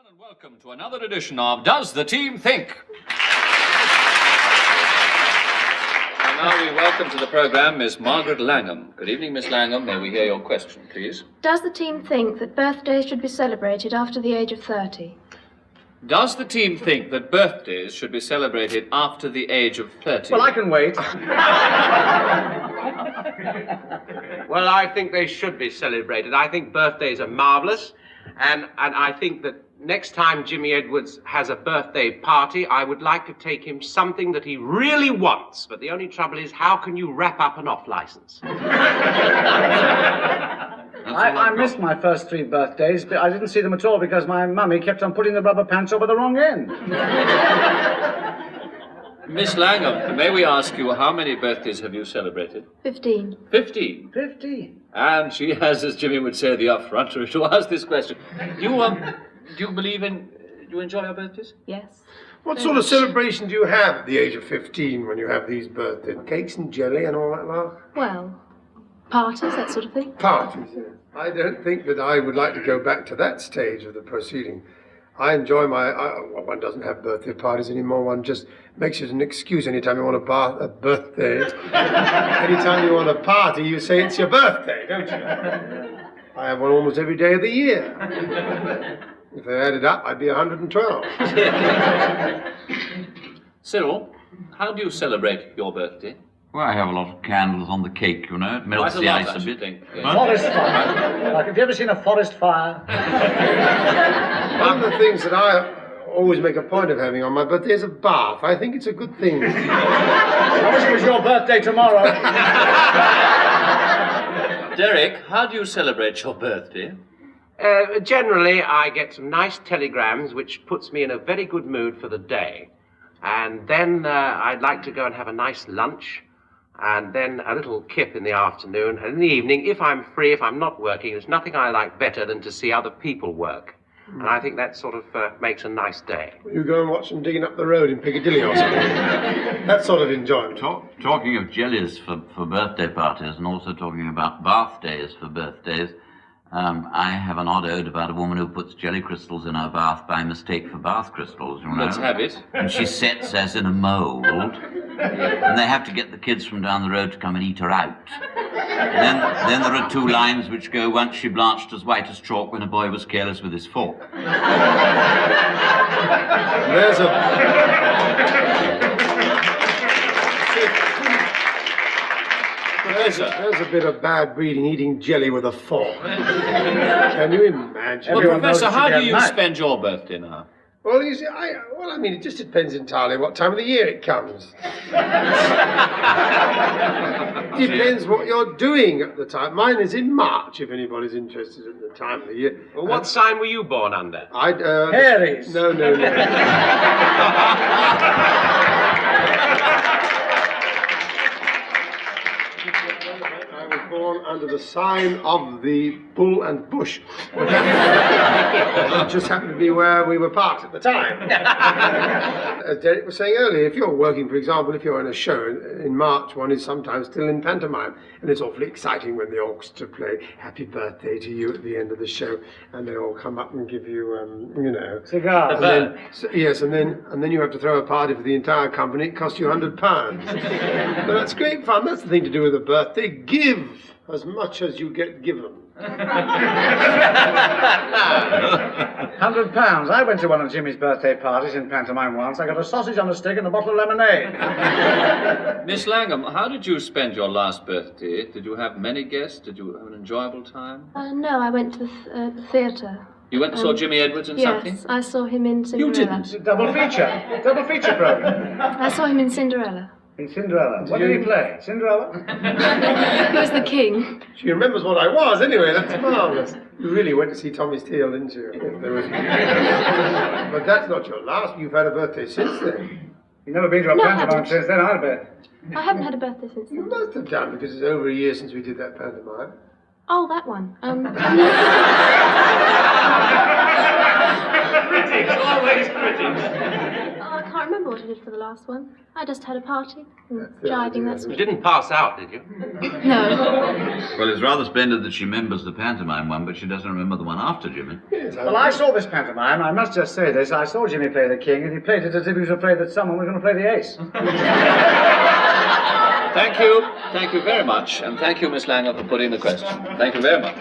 And welcome to another edition of Does the Team Think? And now we welcome to the programme Miss Margaret Langham. Good evening, Miss Langham. May we hear your question, please? Does the team think that birthdays should be celebrated after the age of 30? Does the team think that birthdays should be celebrated after the age of 30? Well, I can wait. Well, I think they should be celebrated. I think birthdays are marvellous, and I think that next time Jimmy Edwards has a birthday party, I would like to take him something that he really wants. But the only trouble is, how can you wrap up an off-licence? I missed my first 3 birthdays, but I didn't see them at all because my mummy kept on putting the rubber pants over the wrong end. Miss Langham, may we ask you, how many birthdays have you celebrated? 15. 15. 15. And she has, as Jimmy would say, the effrontery to ask this question. Do you enjoy your birthdays? Yes. What sort of celebration do you have at the age of 15 when you have these birthdays? Cakes and jelly and all that lot? Well, parties, that sort of thing. Parties, yes. I don't think that I would like to go back to that stage of the proceeding. I enjoy one doesn't have birthday parties anymore. One just makes it an excuse anytime you want a birthday. Anytime you want a party, you say it's your birthday, don't you? I have one almost every day of the year. If they added up, I'd be 112. Cyril, how do you celebrate your birthday? Well, I have a lot of candles on the cake, you know. It melts Quite a the lot, ice I a should bit. think. Yes. Forest fire. Like, have you ever seen a forest fire? One of the things that I always make a point of having on my birthday is a bath. I think it's a good thing. I wish it was your birthday tomorrow. Derek, how do you celebrate your birthday? Generally, I get some nice telegrams, which puts me in a very good mood for the day. And then I'd like to go and have a nice lunch, and then a little kip in the afternoon. And in the evening, if I'm free, if I'm not working, there's nothing I like better than to see other people work. And I think that sort of makes a nice day. You go and watch them digging up the road in Piccadilly or something. That sort of enjoyment. Talking of jellies for birthday parties and also talking about bath days for birthdays, I have an odd ode about a woman who puts jelly crystals in her bath by mistake for bath crystals, you know. Let's have it. And she sets as in a mould, and they have to get the kids from down the road to come and eat her out. Then there are 2 lines which go, once she blanched as white as chalk when a boy was careless with his fork. There's a bit of bad breeding, eating jelly with a fork. Can you imagine? Well, Everyone Professor, knows how it's do a you night. spend your birthday now? Well, you see, it just depends entirely what time of the year it comes. Depends what you're doing at the time. Mine is in March, if anybody's interested in the time of the year. Well, what sign were you born under? No. Aries. I was born under the sign of the Bull and Bush. It just happened to be where we were parked at the time. As Derek was saying earlier, if you're working, for example, if you're in a show in March, one is sometimes still in pantomime, and it's awfully exciting when the orchestra play "Happy Birthday" to you at the end of the show, and they all come up and give you, Cigars. and then you have to throw a party for the entire company. It costs you £100. But that's great fun. That's the thing to do with a birthday. Give as much as you get given. £100. I went to one of Jimmy's birthday parties in pantomime once. I got a sausage on a stick and a bottle of lemonade. Miss Langham, how did you spend your last birthday? Did you have many guests? Did you have an enjoyable time? No, I went to the theatre. You went and saw Jimmy Edwards in something? Yes, I saw him in Cinderella. You didn't? Double feature program. I saw him in Cinderella. In Cinderella. What did he play? Cinderella? He was the king. She remembers what I was, anyway. That's marvellous. You really went to see Tommy Steele, didn't you? If there was... But that's not your last. You've had a birthday since then. You've never been to a No, I pantomime haven't. since then, I bet. I haven't had a birthday since You then. must have done, because it's over a year since we did that pantomime. Oh, that one. Critics, always critics. I can't remember what I did for the last one. I just had a party. Jiving, that's You me. didn't pass out, did you? No. Well, it's rather splendid that she remembers the pantomime one, but she doesn't remember the one after, Jimmy. Well, I saw this pantomime. I must just say this. I saw Jimmy play the king, and he played it as if he was afraid that someone was going to play the ace. Thank you very much, and thank you, Miss Langer, for putting the question. Thank you very much.